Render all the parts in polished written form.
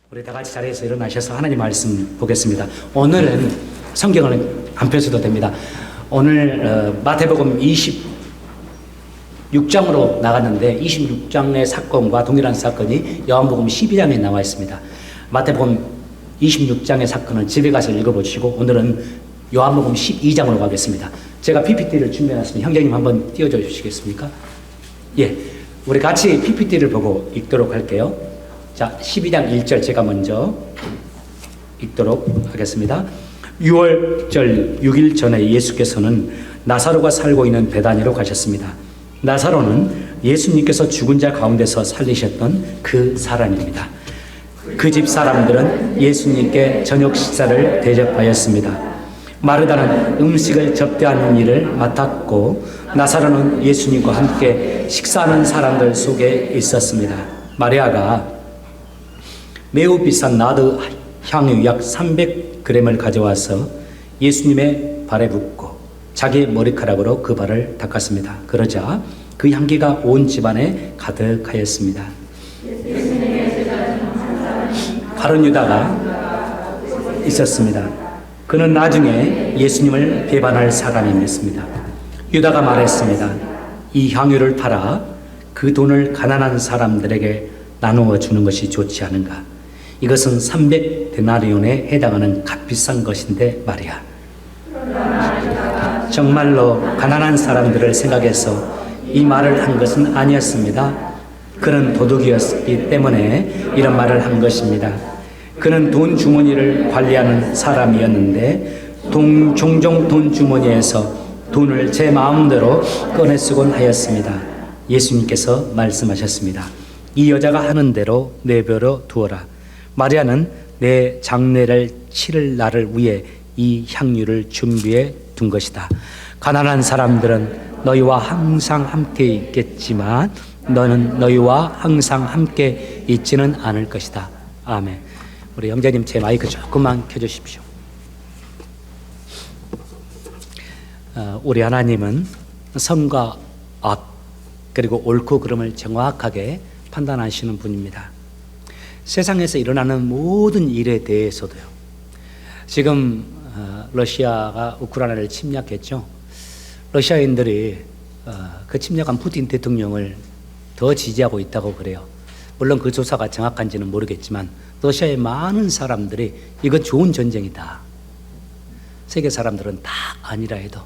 우리 다 같이 자리에서 일어나셔서 하나님 말씀 보겠습니다. 오늘은 성경을 안 펴셔도 됩니다. 오늘 마태복음 26장으로 나갔는데 26장의 사건과 동일한 사건이 요한복음 12장에 나와 있습니다. 마태복음 26장의 사건은 집에 가서 읽어보시고 오늘은 요한복음 12장으로 가겠습니다. 제가 PPT를 준비해놨습니다. 형제님 한번 띄워줘 주시겠습니까? 예, 우리 같이 PPT를 보고 읽도록 할게요. 자, 12장 1절 제가 먼저 읽도록 하겠습니다. 6월절 6일 전에 예수께서는 나사로가 살고 있는 베다니로 가셨습니다. 나사로는 예수님께서 죽은 자 가운데서 살리셨던 그 사람입니다. 그 집 사람들은 예수님께 저녁 식사를 대접하였습니다. 마르다는 음식을 접대하는 일을 맡았고 나사로는 예수님과 함께 식사하는 사람들 속에 있었습니다. 마리아가 매우 비싼 나드 향유 약 300g을 가져와서 예수님의 발에 붓고 자기 머리카락으로 그 발을 닦았습니다. 그러자 그 향기가 온 집안에 가득하였습니다. 가룟 유다가 있었습니다. 그는 나중에 예수님을 배반할 사람이었습니다. 유다가 말했습니다. 이 향유를 팔아 그 돈을 가난한 사람들에게 나누어 주는 것이 좋지 않은가? 이것은 300데나리온에 해당하는 값비싼 것인데 말이야. 정말로 가난한 사람들을 생각해서 이 말을 한 것은 아니었습니다. 그는 도둑이었기 때문에 이런 말을 한 것입니다. 그는 돈 주머니를 관리하는 사람이었는데 종종 돈 주머니에서 돈을 제 마음대로 꺼내 쓰곤 하였습니다. 예수님께서 말씀하셨습니다. 이 여자가 하는 대로 내버려 두어라. 마리아는 내 장례를 치를 날을 위해 이 향유를 준비해 둔 것이다. 가난한 사람들은 너희와 항상 함께 있겠지만 너는 너희와 항상 함께 있지는 않을 것이다. 아멘. 우리 형제님 제 마이크 조금만 켜주십시오. 우리 하나님은 선과 악 그리고 옳고 그름을 정확하게 판단하시는 분입니다. 세상에서 일어나는 모든 일에 대해서도요. 지금 러시아가 우크라이나를 침략했죠. 러시아인들이 그 침략한 푸틴 대통령을 더 지지하고 있다고 그래요. 물론 그 조사가 정확한지는 모르겠지만 러시아의 많은 사람들이 이건 좋은 전쟁이다. 세계 사람들은 다 아니라 해도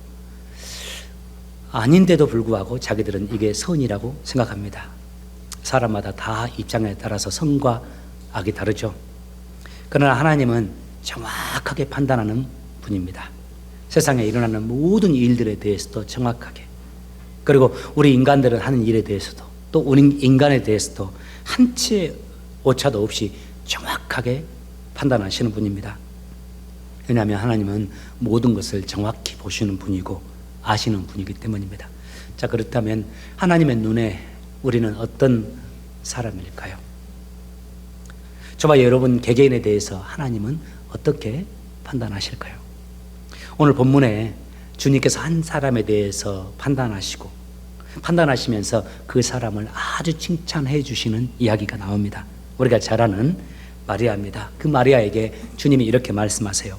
아닌데도 불구하고 자기들은 이게 선이라고 생각합니다. 사람마다 다 입장에 따라서 선과 악이 다르죠. 그러나 하나님은 정확하게 판단하는 분입니다. 세상에 일어나는 모든 일들에 대해서도 정확하게, 그리고 우리 인간들은 하는 일에 대해서도 또 우리 인간에 대해서도 한 치의 오차도 없이 정확하게 판단하시는 분입니다. 왜냐하면 하나님은 모든 것을 정확히 보시는 분이고 아시는 분이기 때문입니다. 자, 그렇다면 하나님의 눈에 우리는 어떤 사람일까요? 저와 여러분 개개인에 대해서 하나님은 어떻게 판단하실까요? 오늘 본문에 주님께서 한 사람에 대해서 판단하시면서 그 사람을 아주 칭찬해 주시는 이야기가 나옵니다. 우리가 잘 아는 마리아입니다. 그 마리아에게 주님이 이렇게 말씀하세요.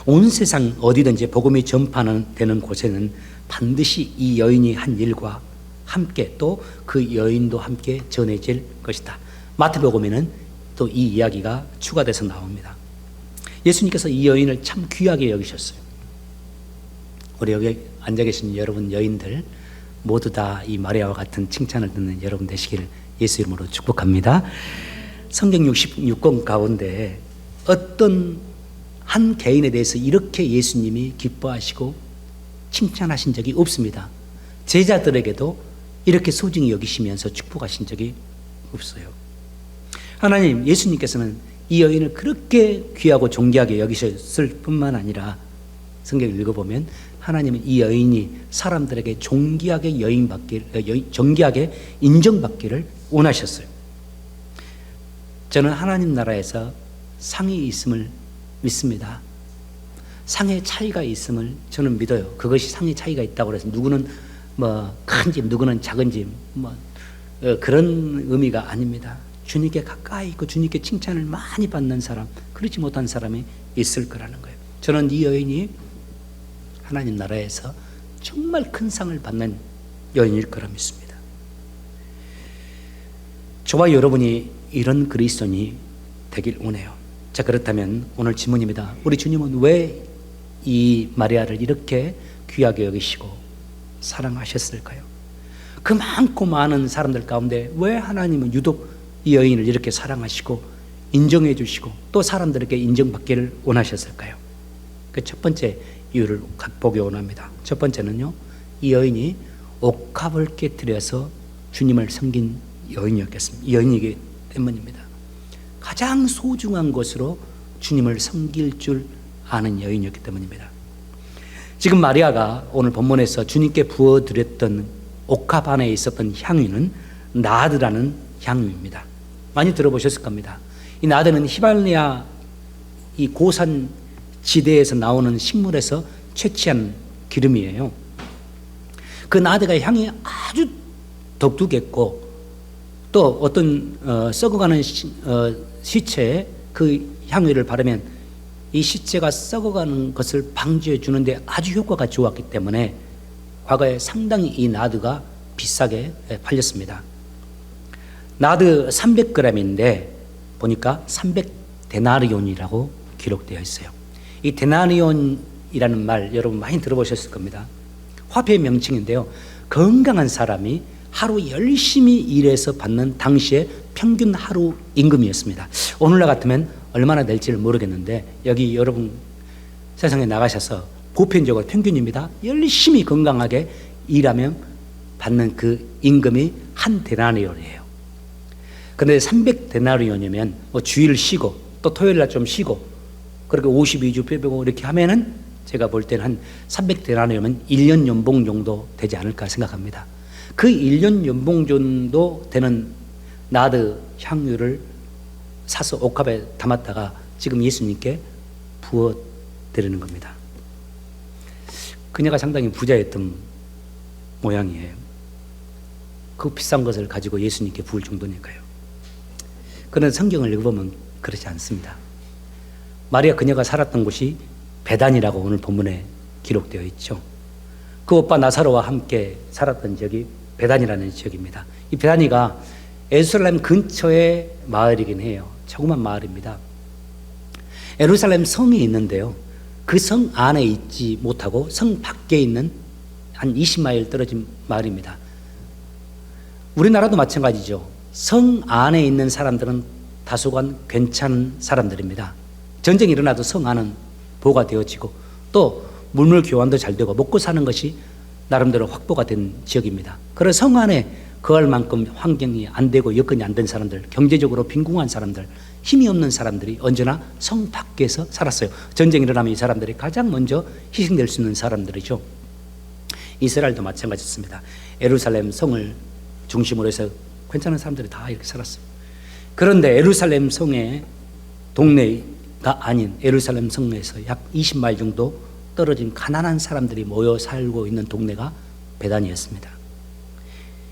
온 세상 어디든지 복음이 전파되는 곳에는 반드시 이 여인이 한 일과 함께 또 그 여인도 함께 전해질 것이다. 마태복음에는 또 이 이야기가 추가돼서 나옵니다. 예수님께서 이 여인을 참 귀하게 여기셨어요. 우리 여기 앉아 계신 여러분 여인들 모두 다 이 마리아와 같은 칭찬을 듣는 여러분 되시기를 예수 이름으로 축복합니다. 성경 66권 가운데 어떤 한 개인에 대해서 이렇게 예수님이 기뻐하시고 칭찬하신 적이 없습니다. 제자들에게도 이렇게 소중히 여기시면서 축복하신 적이 없어요. 하나님, 예수님께서는 이 여인을 그렇게 귀하고 존귀하게 여기셨을 뿐만 아니라 성경을 읽어보면 하나님은 이 여인이 사람들에게 존귀하게 인정받기를 원하셨어요. 저는 하나님 나라에서 상이 있음을 믿습니다. 상의 차이가 있음을 저는 믿어요. 그것이 상의 차이가 있다고 해서 누구는 큰 집, 누구는 작은 집, 그런 의미가 아닙니다. 주님께 가까이 있고 주님께 칭찬을 많이 받는 사람, 그렇지 못한 사람이 있을 거라는 거예요. 저는 이 여인이 하나님 나라에서 정말 큰 상을 받는 여인일 거라 믿습니다. 저와 여러분이 이런 그리스도인이 되길 원해요. 자, 그렇다면 오늘 질문입니다. 우리 주님은 왜 이 마리아를 이렇게 귀하게 여기시고 사랑하셨을까요? 그 많고 많은 사람들 가운데 왜 하나님은 유독 이 여인을 이렇게 사랑하시고 인정해 주시고 또 사람들에게 인정받기를 원하셨을까요? 그 첫 번째 이유를 보기 원합니다. 첫 번째는요, 이 여인이 옥합을 깨뜨려서 주님을 섬긴 여인이기 때문입니다. 가장 소중한 것으로 주님을 섬길 줄 아는 여인이었기 때문입니다. 지금 마리아가 오늘 본문에서 주님께 부어드렸던 옥합 안에 있었던 향유는 나드라는 향유입니다. 많이 들어보셨을 겁니다. 이 나드는 히발리아 이 고산 지대에서 나오는 식물에서 채취한 기름이에요. 그 나드가 향이 아주 독특했고 또 어떤 썩어가는 시체에 그 향유를 바르면 이 시체가 썩어가는 것을 방지해 주는데 아주 효과가 좋았기 때문에 과거에 상당히 이 나드가 비싸게 팔렸습니다. 나드 300g인데 보니까 300데나리온이라고 기록되어 있어요. 이 데나리온이라는 말 여러분 많이 들어보셨을 겁니다. 화폐 명칭인데요. 건강한 사람이 하루 열심히 일해서 받는 당시의 평균 하루 임금이었습니다. 오늘날 같으면 얼마나 될지를 모르겠는데 여기 여러분 세상에 나가셔서 보편적으로 평균입니다. 열심히 건강하게 일하면 받는 그 임금이 한 데나리온이에요. 그런데 300데나리온이면 뭐 주일 쉬고 또 토요일 날 좀 쉬고 그렇게 52주 빼고 이렇게 하면은 제가 볼 때는 한 300데나리온이면 1년 연봉 정도 되지 않을까 생각합니다. 그 1년 연봉 정도 되는 나드 향유를 사서 옥합에 담았다가 지금 예수님께 부어 드리는 겁니다. 그녀가 상당히 부자였던 모양이에요. 그 비싼 것을 가지고 예수님께 부을 정도니까요. 그런데 성경을 읽어보면 그렇지 않습니다. 마리아 그녀가 살았던 곳이 베단이라고 오늘 본문에 기록되어 있죠. 그 오빠 나사로와 함께 살았던 지역이 베단이라는 지역입니다. 이 베단이가 예루살렘 근처의 마을이긴 해요. 조그만 마을입니다. 예루살렘 성이 있는데요. 그 성 안에 있지 못하고 성 밖에 있는 한 20마일 떨어진 마을입니다. 우리나라도 마찬가지죠. 성 안에 있는 사람들은 다소간 괜찮은 사람들입니다. 전쟁이 일어나도 성 안은 보호가 되어지고 또 물물 교환도 잘 되고 먹고 사는 것이 나름대로 확보가 된 지역입니다. 그래서 성 안에 그할 만큼 환경이 안 되고 여건이 안 된 사람들, 경제적으로 빈궁한 사람들, 힘이 없는 사람들이 언제나 성 밖에서 살았어요. 전쟁이 일어나면 이 사람들이 가장 먼저 희생될 수 있는 사람들이죠. 이스라엘도 마찬가지였습니다. 예루살렘 성을 중심으로 해서 괜찮은 사람들이 다 이렇게 살았어요. 그런데 예루살렘 성의 동네가 아닌 예루살렘 성에서 약 20마일 정도 떨어진 가난한 사람들이 모여 살고 있는 동네가 베단이었습니다.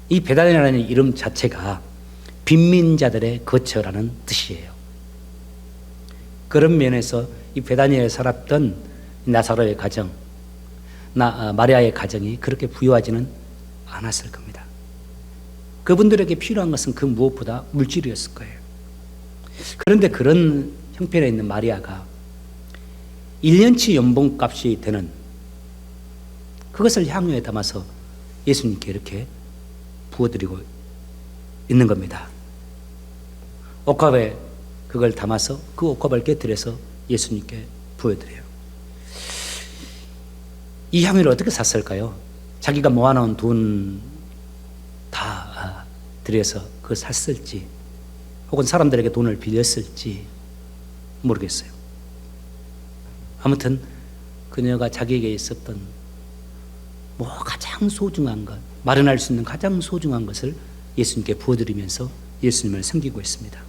이 베단이라는 이름 자체가 빈민자들의 거처라는 뜻이에요. 그런 면에서 이 베다니에 살았던 나사로의 가정, 마리아의 가정이 그렇게 부유하지는 않았을 겁니다. 그분들에게 필요한 것은 그 무엇보다 물질이었을 거예요. 그런데 그런 형편에 있는 마리아가 1년치 연봉값이 되는 그것을 향유에 담아서 예수님께 이렇게 부어드리고 있는 겁니다. 옥합에 그걸 담아서 그 옥합을 깨뜨려서 예수님께 부어드려요. 이 향유를 어떻게 샀을까요? 자기가 모아놓은 돈 다 들여서 그걸 샀을지 혹은 사람들에게 돈을 빌렸을지 모르겠어요. 아무튼 그녀가 자기에게 있었던 가장 소중한 것, 마련할 수 있는 가장 소중한 것을 예수님께 부어드리면서 예수님을 섬기고 있습니다.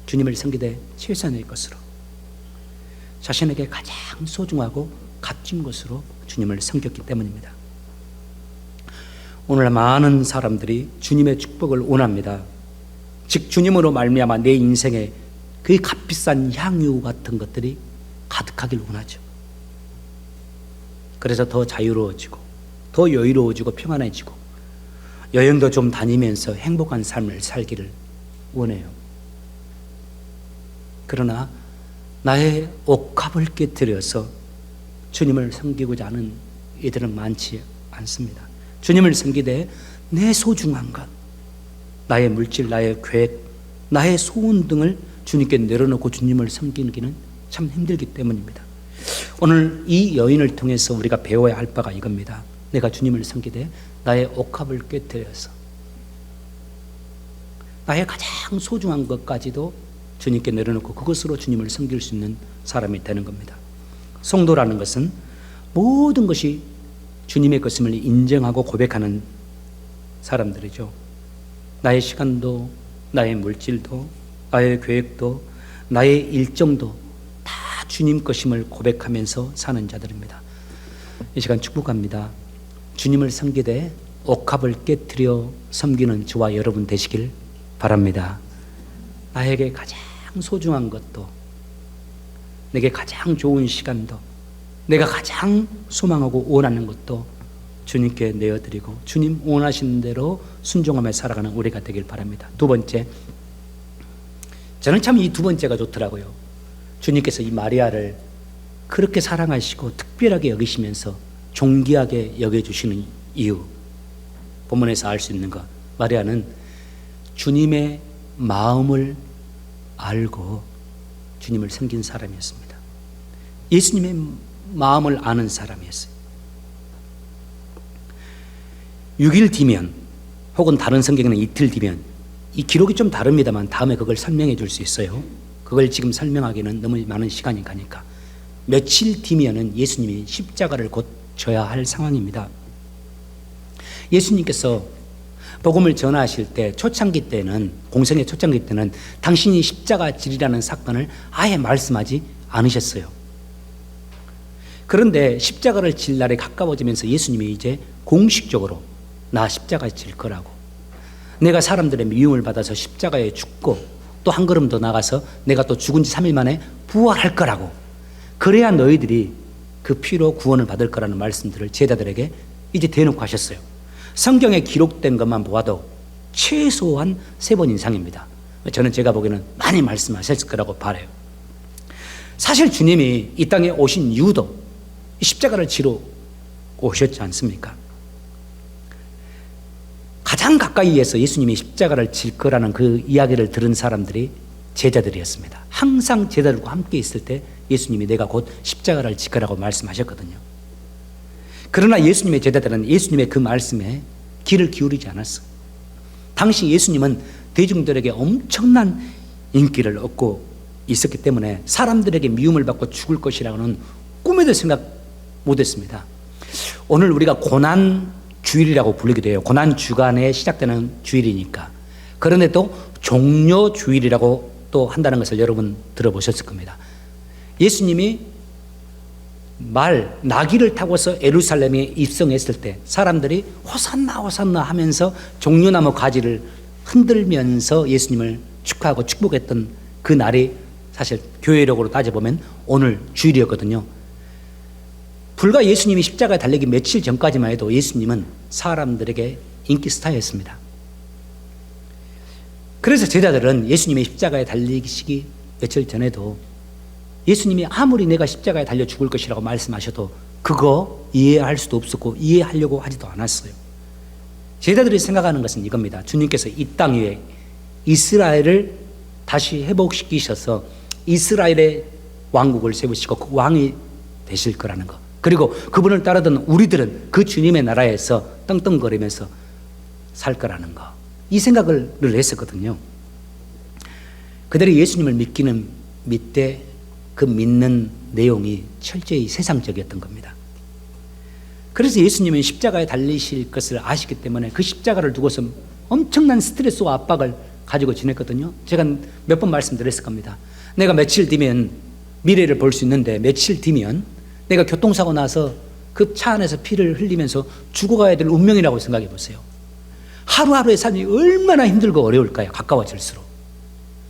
주님을 섬기되 최선의 것으로 자신에게 가장 소중하고 값진 것으로 주님을 섬겼기 때문입니다. 오늘 많은 사람들이 주님의 축복을 원합니다. 즉 주님으로 말미암아 내 인생에 그 값비싼 향유 같은 것들이 가득하길 원하죠. 그래서 더 자유로워지고 더 여유로워지고 평안해지고 여행도 좀 다니면서 행복한 삶을 살기를 원해요. 그러나 나의 옥합을 깨뜨려서 주님을 섬기고자 하는 이들은 많지 않습니다. 주님을 섬기되 내 소중한 것, 나의 물질, 나의 계획, 나의 소원 등을 주님께 내려놓고 주님을 섬기기는 참 힘들기 때문입니다. 오늘 이 여인을 통해서 우리가 배워야 할 바가 이겁니다. 내가 주님을 섬기되 나의 옥합을 깨뜨려서 나의 가장 소중한 것까지도 주님께 내려놓고 그것으로 주님을 섬길 수 있는 사람이 되는 겁니다. 성도라는 것은 모든 것이 주님의 것임을 인정하고 고백하는 사람들이죠. 나의 시간도, 나의 물질도, 나의 계획도, 나의 일정도 다 주님 것임을 고백하면서 사는 자들입니다. 이 시간 축복합니다. 주님을 섬기되 옥합을 깨뜨려 섬기는 저와 여러분 되시길 바랍니다. 나에게 가장 소중한 것도, 내게 가장 좋은 시간도, 내가 가장 소망하고 원하는 것도 주님께 내어드리고 주님 원하시는 대로 순종하며 살아가는 우리가 되길 바랍니다. 두 번째, 저는 참 이 두 번째가 좋더라고요. 주님께서 이 마리아를 그렇게 사랑하시고 특별하게 여기시면서 존귀하게 여겨주시는 이유, 본문에서 알 수 있는 것, 마리아는 주님의 마음을 알고 주님을 섬긴 사람이었습니다. 예수님의 마음을 아는 사람이었어요. 6일 뒤면 혹은 다른 성경에는 이틀 뒤면, 이 기록이 좀 다릅니다만 다음에 그걸 설명해 줄 수 있어요. 그걸 지금 설명하기는 너무 많은 시간이 가니까. 며칠 뒤면은 예수님이 십자가를 곧 져야 할 상황입니다. 예수님께서 복음을 전하실 때 초창기 때는, 공생의 초창기 때는 당신이 십자가 지리라는 사건을 아예 말씀하지 않으셨어요. 그런데 십자가를 질 날에 가까워지면서 예수님이 이제 공식적으로 나 십자가 질 거라고, 내가 사람들의 미움을 받아서 십자가에 죽고 또 한 걸음 더 나가서 내가 또 죽은 지 3일 만에 부활할 거라고, 그래야 너희들이 그 피로 구원을 받을 거라는 말씀들을 제자들에게 이제 대놓고 하셨어요. 성경에 기록된 것만 보아도 최소한 3번 이상입니다. 저는 제가 보기에는 많이 말씀하셨을 거라고 바라요. 사실 주님이 이 땅에 오신 이유도 십자가를 지러 오셨지 않습니까? 가장 가까이에서 예수님이 십자가를 질 거라는 그 이야기를 들은 사람들이 제자들이었습니다. 항상 제자들과 함께 있을 때 예수님이 내가 곧 십자가를 질 거라고 말씀하셨거든요. 그러나 예수님의 제자들은 예수님의 그 말씀에 귀를 기울이지 않았어요. 당시 예수님은 대중들에게 엄청난 인기를 얻고 있었기 때문에 사람들에게 미움을 받고 죽을 것이라고는 꿈에도 생각 못했습니다. 오늘 우리가 고난 주일이라고 불리기도 해요. 고난 주간에 시작되는 주일이니까. 그런데 또 종려 주일이라고 또 한다는 것을 여러분 들어보셨을 겁니다. 예수님이 나귀를 타고서 예루살렘에 입성했을 때 사람들이 호산나 호산나 하면서 종려나무 가지를 흔들면서 예수님을 축하하고 축복했던 그 날이 사실 교회력으로 따져보면 오늘 주일이었거든요. 불과 예수님이 십자가에 달리기 며칠 전까지만 해도 예수님은 사람들에게 인기 스타였습니다. 그래서 제자들은 예수님의 십자가에 달리시기 며칠 전에도 예수님이 아무리 내가 십자가에 달려 죽을 것이라고 말씀하셔도 그거 이해할 수도 없었고 이해하려고 하지도 않았어요. 제자들이 생각하는 것은 이겁니다. 주님께서 이 땅 위에 이스라엘을 다시 회복시키셔서 이스라엘의 왕국을 세우시고 그 왕이 되실 거라는 것, 그리고 그분을 따르던 우리들은 그 주님의 나라에서 떵떵거리면서 살 거라는 것, 이 생각을 늘 했었거든요. 그들이 예수님을 믿되 그 믿는 내용이 철저히 세상적이었던 겁니다. 그래서 예수님은 십자가에 달리실 것을 아시기 때문에 그 십자가를 두고서 엄청난 스트레스와 압박을 가지고 지냈거든요. 제가 몇 번 말씀드렸을 겁니다. 내가 며칠 뒤면 미래를 볼 수 있는데 며칠 뒤면 내가 교통사고 나서 그 차 안에서 피를 흘리면서 죽어가야 될 운명이라고 생각해 보세요. 하루하루의 삶이 얼마나 힘들고 어려울까요? 가까워질수록.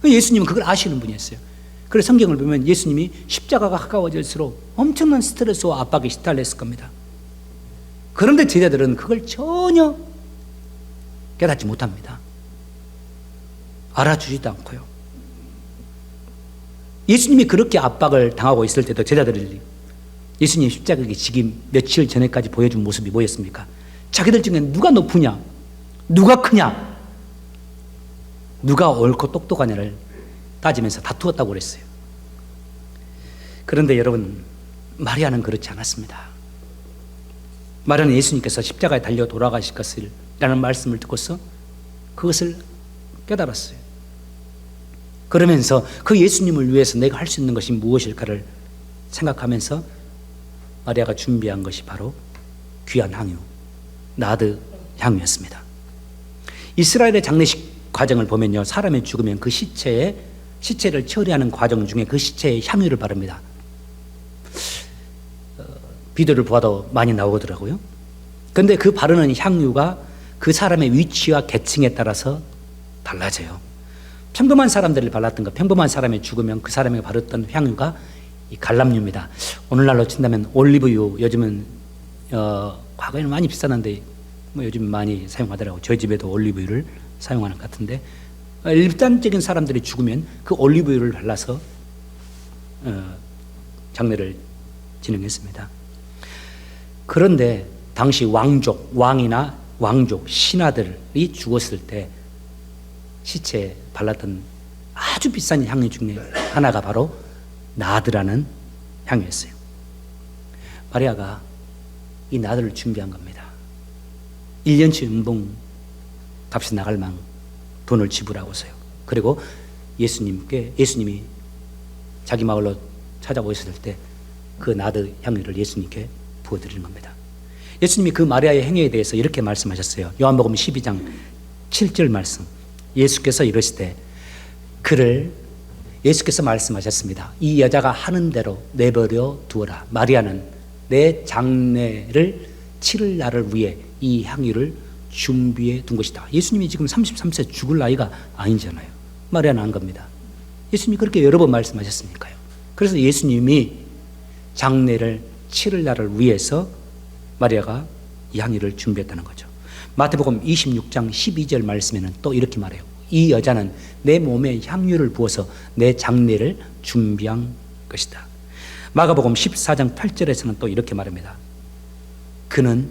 예수님은 그걸 아시는 분이었어요. 그래서 성경을 보면 예수님이 십자가가 가까워질수록 엄청난 스트레스와 압박에 시달렸을 겁니다. 그런데 제자들은 그걸 전혀 깨닫지 못합니다. 알아주지도 않고요. 예수님이 그렇게 압박을 당하고 있을 때도 제자들이 예수님 십자가에 지기 며칠 전에까지 보여준 모습이 뭐였습니까? 자기들 중에 누가 높으냐, 누가 크냐, 누가 옳고 똑똑하냐를 따지면서 다투었다고 그랬어요. 그런데 여러분, 마리아는 그렇지 않았습니다. 마리아는 예수님께서 십자가에 달려 돌아가실 것을 라는 말씀을 듣고서 그것을 깨달았어요. 그러면서 그 예수님을 위해서 내가 할 수 있는 것이 무엇일까를 생각하면서 마리아가 준비한 것이 바로 귀한 향유, 나드 향유였습니다. 이스라엘의 장례식 과정을 보면요, 사람이 죽으면 그 시체를 처리하는 과정 중에 그 시체에 향유를 바릅니다. 비디오를 보아도 많이 나오더라고요. 그런데 그 바르는 향유가 그 사람의 위치와 계층에 따라서 달라져요. 평범한 사람들을 발랐던 거, 평범한 사람이 죽으면 그 사람이 바르던 향유가 이 갈람유입니다. 오늘날로 친다면 올리브유, 요즘은 과거에는 많이 비쌌는데 뭐 요즘 많이 사용하더라고요. 저희 집에도 올리브유를 사용하는 것 같은데, 일반적인 사람들이 죽으면 그 올리브유를 발라서 장례를 진행했습니다. 그런데 당시 왕이나 왕족, 신하들이 죽었을 때 시체에 발랐던 아주 비싼 향유 중에 하나가 바로 나드라는 향유였어요. 마리아가 이 나드를 준비한 겁니다. 1년치 연봉 값이 나갈 만큼 돈을 지불하고서요. 그리고 예수님이 자기 마을로 찾아오셨을 때 그 나드 향유를 예수님께 부어드리는 겁니다. 예수님이 그 마리아의 행위에 대해서 이렇게 말씀하셨어요. 요한복음 12장 7절 말씀. 예수께서 이러시되 예수께서 말씀하셨습니다. 이 여자가 하는 대로 내버려 두어라. 마리아는 내 장례를 치를 날을 위해 이 향유를 준비해 둔 것이다. 예수님이 지금 33세 죽을 나이가 아니잖아요. 마리아는 한 겁니다. 예수님이 그렇게 여러 번 말씀하셨으니까요. 그래서 예수님이 장례를 치를 날을 위해서 마리아가 이 향유를 준비했다는 거죠. 마태복음 26장 12절 말씀에는 또 이렇게 말해요. 이 여자는 내 몸에 향유를 부어서 내 장례를 준비한 것이다. 마가복음 14장 8절에서는 또 이렇게 말합니다. 그는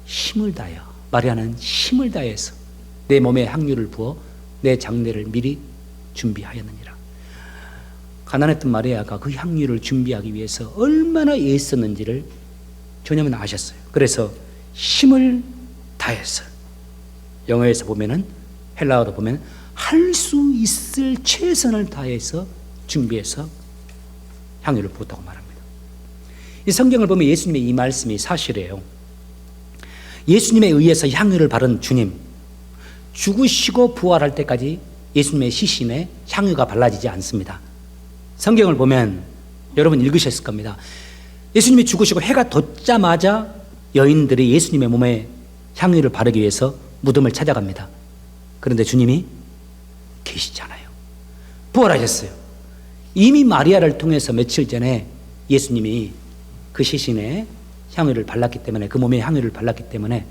힘을 다하여, 마리아는 힘을 다해서 내 몸에 향유를 부어 내 장례를 미리 준비하였느니라. 가난했던 마리아가 그 향유를 준비하기 위해서 얼마나 애썼는지를 주님은 아셨어요. 그래서 힘을 다해서, 영어에서 보면은, 헬라어로 보면 할 수 있을 최선을 다해서 준비해서 향유를 부었다고 말합니다. 이 성경을 보면 예수님의 이 말씀이 사실이에요. 예수님에 의해서 향유를 바른 주님, 죽으시고 부활할 때까지 예수님의 시신에 향유가 발라지지 않습니다. 성경을 보면 여러분 읽으셨을 겁니다. 예수님이 죽으시고 해가 돋자마자 여인들이 예수님의 몸에 향유를 바르기 위해서 무덤을 찾아갑니다. 그런데 주님이 계시잖아요. 부활하셨어요. 이미 마리아를 통해서 며칠 전에 예수님이 그 시신에 향유를 발랐기 때문에, 그 몸에 향유를 발랐기 때문에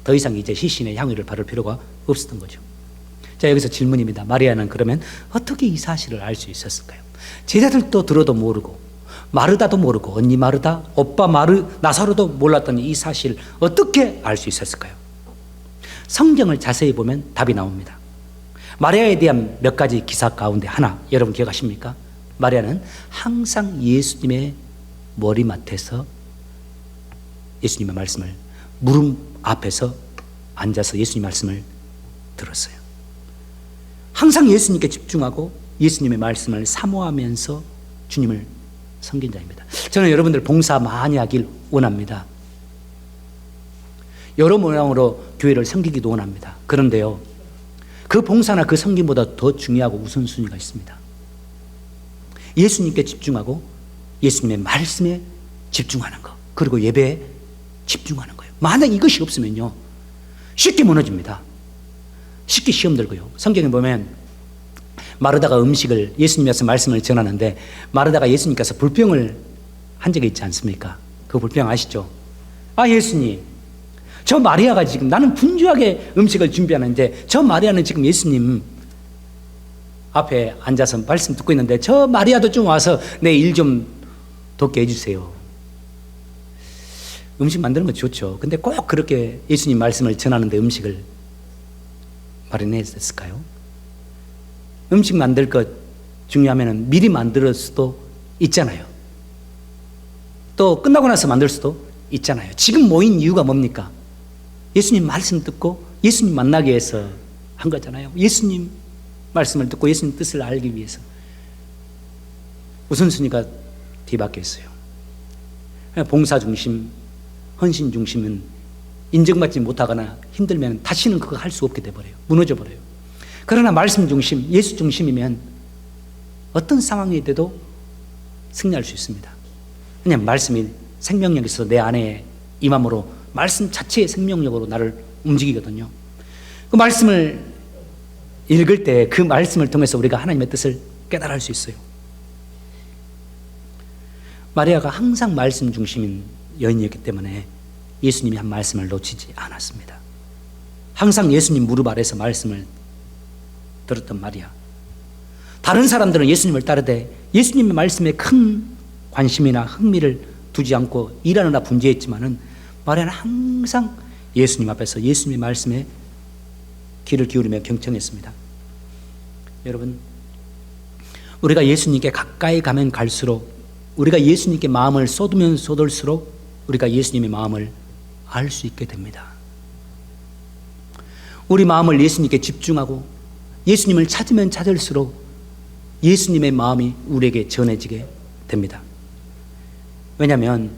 더 이상 이제 시신에 향유를 바를 필요가 없었던 거죠. 자, 여기서 질문입니다. 마리아는 그러면 어떻게 이 사실을 알 수 있었을까요? 제자들도 들어도 모르고, 마르다도 모르고, 언니 마르다, 오빠 나사로도 몰랐던 이 사실을 어떻게 알 수 있었을까요? 성경을 자세히 보면 답이 나옵니다. 마리아에 대한 몇 가지 기사 가운데 하나, 여러분 기억하십니까? 마리아는 항상 예수님의 머리맡에서 예수님의 말씀을, 무릎 앞에서 앉아서 예수님 말씀을 들었어요. 항상 예수님께 집중하고 예수님의 말씀을 사모하면서 주님을 섬긴 자입니다. 저는 여러분들 봉사 많이 하길 원합니다. 여러 모양으로 교회를 섬기기도 원합니다. 그런데요, 그 봉사나 그 섬김보다 더 중요하고 우선순위가 있습니다. 예수님께 집중하고 예수님의 말씀에 집중하는 것, 그리고 예배에 집중하는 거예요. 만약 이것이 없으면요, 쉽게 무너집니다. 쉽게 시험 들고요. 성경에 보면 마르다가 음식을 예수님께서 말씀을 전하는데 마르다가 예수님께서 불평을 한 적이 있지 않습니까? 그 불평 아시죠? 아, 예수님, 저 마리아가 지금 나는 분주하게 음식을 준비하는데 저 마리아는 지금 예수님 앞에 앉아서 말씀 듣고 있는데 저 마리아도 좀 와서 내 일 좀 돕게 해주세요. 음식 만드는 거 좋죠. 근데 꼭 그렇게 예수님 말씀을 전하는데 음식을 마련했을까요? 음식 만들 것 중요하면 미리 만들 수도 있잖아요. 또 끝나고 나서 만들 수도 있잖아요. 지금 모인 이유가 뭡니까? 예수님 말씀 듣고 예수님 만나기 위해서 한 거잖아요. 예수님 말씀을 듣고 예수님 뜻을 알기 위해서. 우선순위가 뒤바뀌어 있어요. 봉사 중심, 헌신 중심은 인정받지 못하거나 힘들면 다시는 그거 할 수 없게 돼버려요. 무너져 버려요. 그러나 말씀 중심, 예수 중심이면 어떤 상황이 돼도 승리할 수 있습니다. 그냥 말씀이 생명력이 있어 내 안에 임함으로 말씀 자체의 생명력으로 나를 움직이거든요. 그 말씀을 읽을 때 그 말씀을 통해서 우리가 하나님의 뜻을 깨달을 수 있어요. 마리아가 항상 말씀 중심인 여인이었기 때문에 예수님이 한 말씀을 놓치지 않았습니다. 항상 예수님 무릎 아래서 말씀을 들었던 마리아. 다른 사람들은 예수님을 따르되 예수님의 말씀에 큰 관심이나 흥미를 두지 않고 일하느라 분주했지만은 마리아는 항상 예수님 앞에서 예수님의 말씀에 귀를 기울이며 경청했습니다. 여러분, 우리가 예수님께 가까이 가면 갈수록, 우리가 예수님께 마음을 쏟으면 쏟을수록 우리가 예수님의 마음을 알 수 있게 됩니다. 우리 마음을 예수님께 집중하고 예수님을 찾으면 찾을수록 예수님의 마음이 우리에게 전해지게 됩니다. 왜냐하면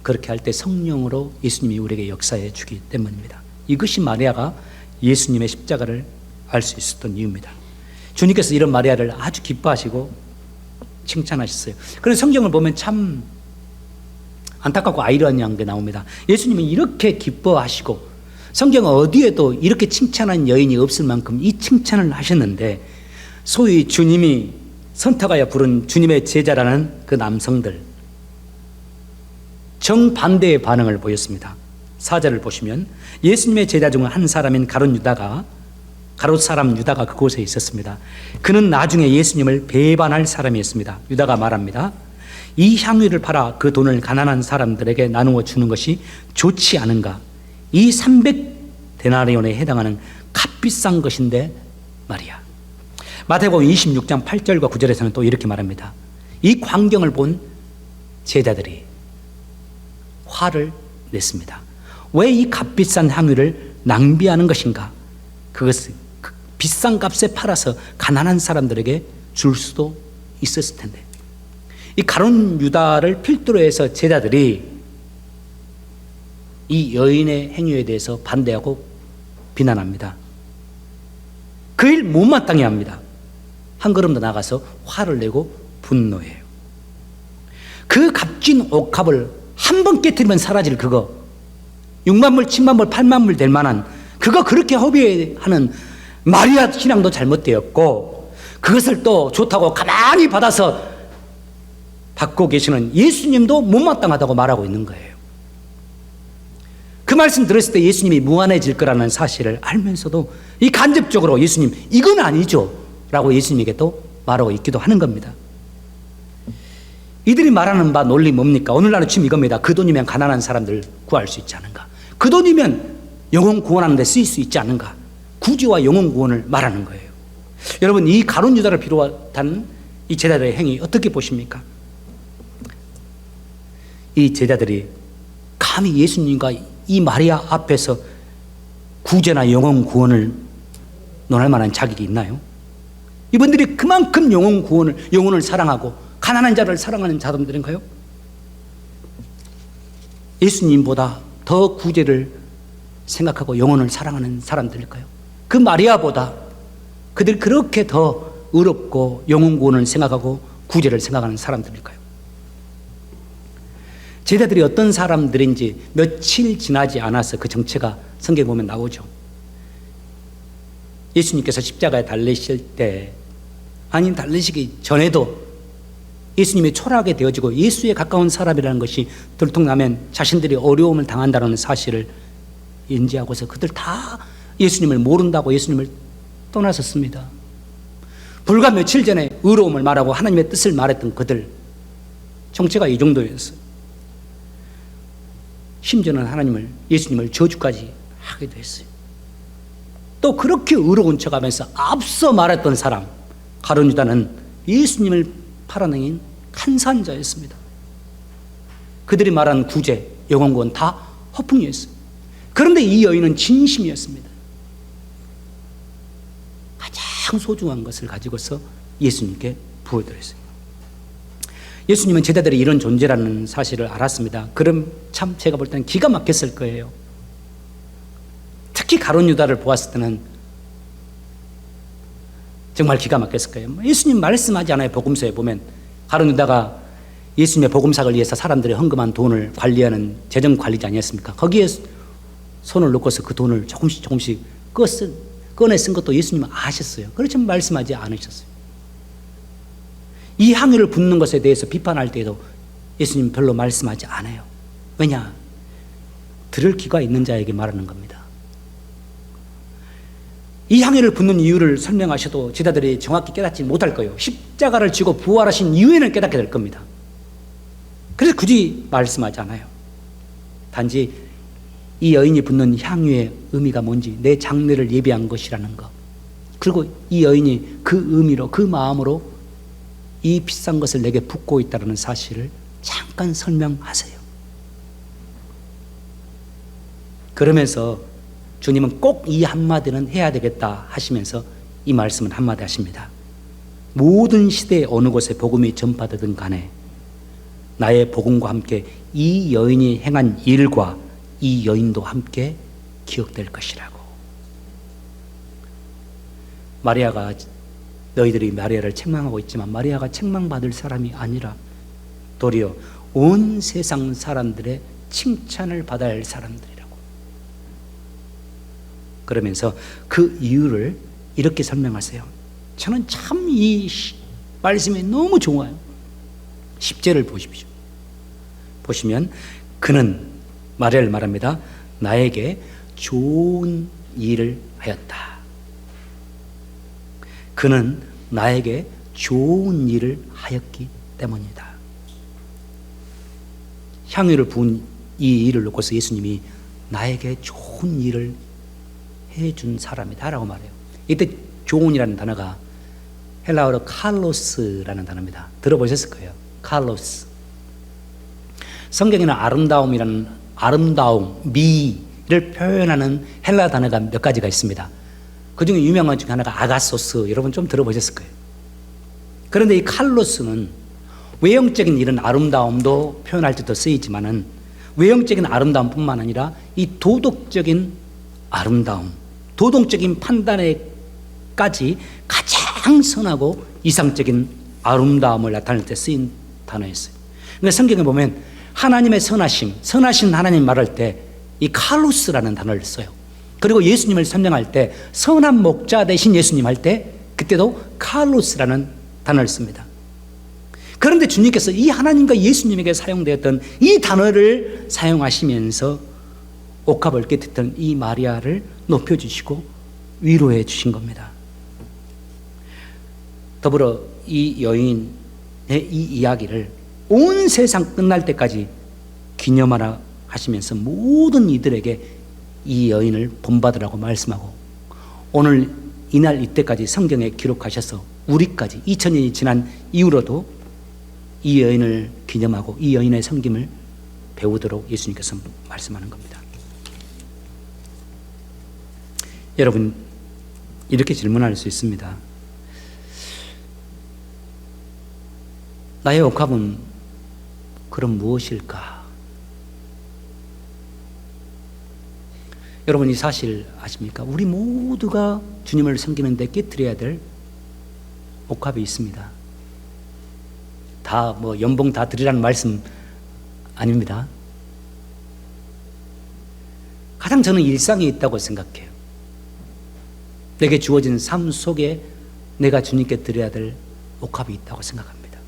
그렇게 할 때 성령으로 예수님이 우리에게 역사해 주기 때문입니다. 이것이 마리아가 예수님의 십자가를 알 수 있었던 이유입니다. 주님께서 이런 마리아를 아주 기뻐하시고 칭찬하셨어요. 그래서 성경을 보면 참 안타깝고 아이러니한 게 나옵니다. 예수님은 이렇게 기뻐하시고 성경 어디에도 이렇게 칭찬한 여인이 없을 만큼 이 칭찬을 하셨는데 소위 주님이 선택하여 부른 주님의 제자라는 그 남성들 정반대의 반응을 보였습니다. 4절을 보시면 예수님의 제자 중 한 사람인 가롯 사람 유다가 그곳에 있었습니다. 그는 나중에 예수님을 배반할 사람이었습니다. 유다가 말합니다. 이 향유를 팔아 그 돈을 가난한 사람들에게 나누어 주는 것이 좋지 않은가? 이 300데나리온에 해당하는 값비싼 것인데 말이야. 마태복음 26장 8절과 9절에서는 또 이렇게 말합니다. 이 광경을 본 제자들이 화를 냈습니다. 왜 이 값비싼 향유를 낭비하는 것인가? 그것을 비싼 값에 팔아서 가난한 사람들에게 줄 수도 있었을 텐데. 이 가룟 유다를 필두로 해서 제자들이 이 여인의 행위에 대해서 반대하고 비난합니다. 그 일 못마땅해 합니다. 한 걸음 더 나가서 화를 내고 분노해요. 그 값진 옷값을 한 번 깨뜨리면 사라질 그거 6만 불, 7만 불, 8만 불 될 만한 그거 그렇게 허비하는 마리아 신앙도 잘못되었고 그것을 또 좋다고 가만히 받아서 받고 계시는 예수님도 못마땅하다고 말하고 있는 거예요. 그 말씀 들었을 때 예수님이 무한해질 거라는 사실을 알면서도 이 간접적으로 예수님 이건 아니죠 라고 예수님에게 또 말하고 있기도 하는 겁니다. 이들이 말하는 바 논리 뭡니까? 오늘날의 취미 이겁니다. 그 돈이면 가난한 사람들 구할 수 있지 않은가? 그 돈이면 영혼 구원하는 데 쓰일 수 있지 않은가? 구주와 영혼 구원을 말하는 거예요. 여러분, 이 가룟 유다를 비롯한 이 제자들의 행위 어떻게 보십니까? 이 제자들이 감히 예수님과 이 마리아 앞에서 구제나 영혼 구원을 논할 만한 자격이 있나요? 이분들이 그만큼 영혼을 사랑하고 가난한 자를 사랑하는 자들인가요? 예수님보다 더 구제를 생각하고 영혼을 사랑하는 사람들일까요? 그 마리아보다 그들이 그렇게 더 의롭고 영혼 구원을 생각하고 구제를 생각하는 사람들일까요? 제자들이 어떤 사람들인지 며칠 지나지 않아서 그 정체가 성경에 보면 나오죠. 예수님께서 십자가에 달리실 때, 아니 달리시기 전에도 예수님이 초라하게 되어지고 예수에 가까운 사람이라는 것이 들통나면 자신들이 어려움을 당한다는 사실을 인지하고서 그들 다 예수님을 모른다고 예수님을 떠나섰습니다. 불과 며칠 전에 의로움을 말하고 하나님의 뜻을 말했던 그들, 정체가 이 정도였어요. 심지어는 예수님을 저주까지 하기도 했어요. 또 그렇게 의로운 척하면서 앞서 말했던 사람 가룟 유다는 예수님을 팔아넘긴 간사한 자였습니다. 그들이 말한 구제, 영원구원 다 허풍이었어요. 그런데 이 여인은 진심이었습니다. 가장 소중한 것을 가지고서 예수님께 부어드렸어요. 예수님은 제자들이 이런 존재라는 사실을 알았습니다. 그럼 참 제가 볼 때는 기가 막혔을 거예요. 특히 가룟 유다를 보았을 때는 정말 기가 막혔을 거예요. 예수님 말씀하지 않아요. 복음서에 보면 가룟 유다가 예수님의 복음사를 위해서 사람들이 헌금한 돈을 관리하는 재정관리자 아니었습니까? 거기에 손을 넣고서 그 돈을 조금씩 꺼내 쓴 것도 예수님은 아셨어요. 그렇지만 말씀하지 않으셨어요. 이 향유를 붓는 것에 대해서 비판할 때에도 예수님 별로 말씀하지 않아요. 왜냐? 들을 귀가 있는 자에게 말하는 겁니다. 이 향유를 붓는 이유를 설명하셔도 제자들이 정확히 깨닫지 못할 거예요. 십자가를 지고 부활하신 이후에는 깨닫게 될 겁니다. 그래서 굳이 말씀하지 않아요. 단지 이 여인이 붓는 향유의 의미가 뭔지, 내 장례를 예비한 것이라는 것, 그리고 이 여인이 그 의미로, 그 마음으로 이 비싼 것을 내게 붓고 있다는 사실을 잠깐 설명하세요. 그러면서 주님은 꼭 이 한마디는 해야 되겠다 하시면서 이 말씀을 한마디 하십니다. 모든 시대의 어느 곳에 복음이 전파되든 간에 나의 복음과 함께 이 여인이 행한 일과 이 여인도 함께 기억될 것이라고. 마리아가, 너희들이 마리아를 책망하고 있지만 마리아가 책망받을 사람이 아니라 도리어 온 세상 사람들의 칭찬을 받아야 할 사람들이라고. 그러면서 그 이유를 이렇게 설명하세요. 저는 참 이 말씀이 너무 좋아요. 10절을 보십시오. 보시면 그는, 마리아를 말합니다. 나에게 좋은 일을 하였다. 그는 나에게 좋은 일을 하였기 때문이다. 향유를 부은 이 일을 놓고서 예수님이 나에게 좋은 일을 해준 사람이다 라고 말해요. 이때 좋은이라는 단어가 헬라어로 칼로스라는 단어입니다. 들어보셨을 거예요. 칼로스. 성경에는 아름다움, 미를 표현하는 헬라 단어가 몇 가지가 있습니다. 그 중에 유명한 중에 하나가 아가소스, 여러분 좀 들어보셨을 거예요. 그런데 이 칼로스는 외형적인 이런 아름다움도 표현할 때도 쓰이지만은 외형적인 아름다움뿐만 아니라 이 도덕적인 아름다움, 도덕적인 판단에까지 가장 선하고 이상적인 아름다움을 나타낼 때 쓰인 단어였어요. 그러니까 성경에 보면 하나님의 선하신 하나님 말할 때 이 칼로스라는 단어를 써요. 그리고 예수님을 설명할 때 선한 목자 대신 예수님 할 때 그때도 칼로스라는 단어를 씁니다. 그런데 주님께서 이 하나님과 예수님에게 사용되었던 이 단어를 사용하시면서 옥합을 깨뜨렸던 이 마리아를 높여주시고 위로해 주신 겁니다. 더불어 이 여인의 이 이야기를 온 세상 끝날 때까지 기념하라 하시면서 모든 이들에게 이 여인을 본받으라고 말씀하고 오늘 이날 이때까지 성경에 기록하셔서 우리까지 2000년이 지난 이후로도 이 여인을 기념하고 이 여인의 섬김을 배우도록 예수님께서 말씀하는 겁니다. 여러분, 이렇게 질문할 수 있습니다. 나의 옥합은 그럼 무엇일까? 여러분, 이 사실 아십니까? 우리 모두가 주님을 섬기는 데 깨트려야 될 옥합이 있습니다. 다 연봉 다 드리라는 말씀 아닙니다. 가장 저는 일상에 있다고 생각해요. 내게 주어진 삶 속에 내가 주님께 드려야 될 옥합이 있다고 생각합니다.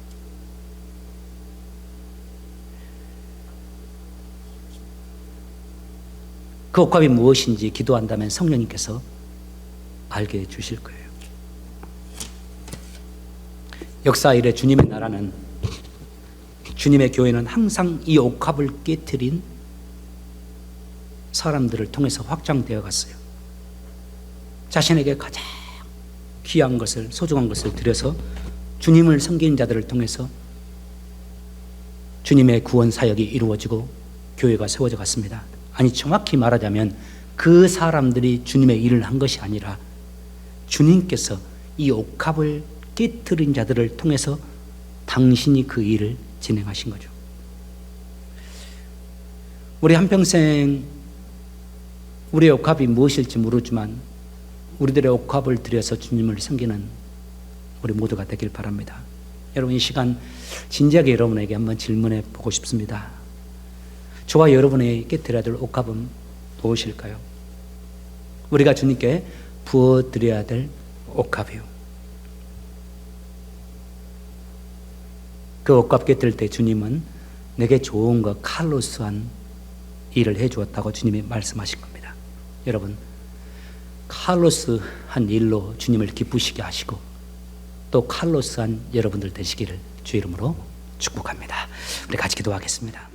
그 옥합이 무엇인지 기도한다면 성령님께서 알게 해주실 거예요. 역사 이래 주님의 나라는, 주님의 교회는 항상 이 옥합을 깨트린 사람들을 통해서 확장되어 갔어요. 자신에게 가장 귀한 것을, 소중한 것을 들여서 주님을 섬기는 자들을 통해서 주님의 구원 사역이 이루어지고 교회가 세워져 갔습니다. 아니, 정확히 말하자면 그 사람들이 주님의 일을 한 것이 아니라 주님께서 이 옥합을 깨트린 자들을 통해서 당신이 그 일을 진행하신 거죠. 우리 한평생 우리의 옥합이 무엇일지 모르지만 우리들의 옥합을 들여서 주님을 섬기는 우리 모두가 되길 바랍니다. 여러분, 이 시간 진지하게 여러분에게 한번 질문해 보고 싶습니다. 저와 여러분에게 깨트려야 될 옥합은 무엇일까요? 우리가 주님께 부어드려야 될 옥합이요. 그 옥합 깨뜨릴 때 주님은 내게 좋은 것, 칼로스한 일을 해주었다고 주님이 말씀하신 겁니다. 여러분, 칼로스한 일로 주님을 기쁘시게 하시고 또 칼로스한 여러분들 되시기를 주 이름으로 축복합니다. 우리 같이 기도하겠습니다.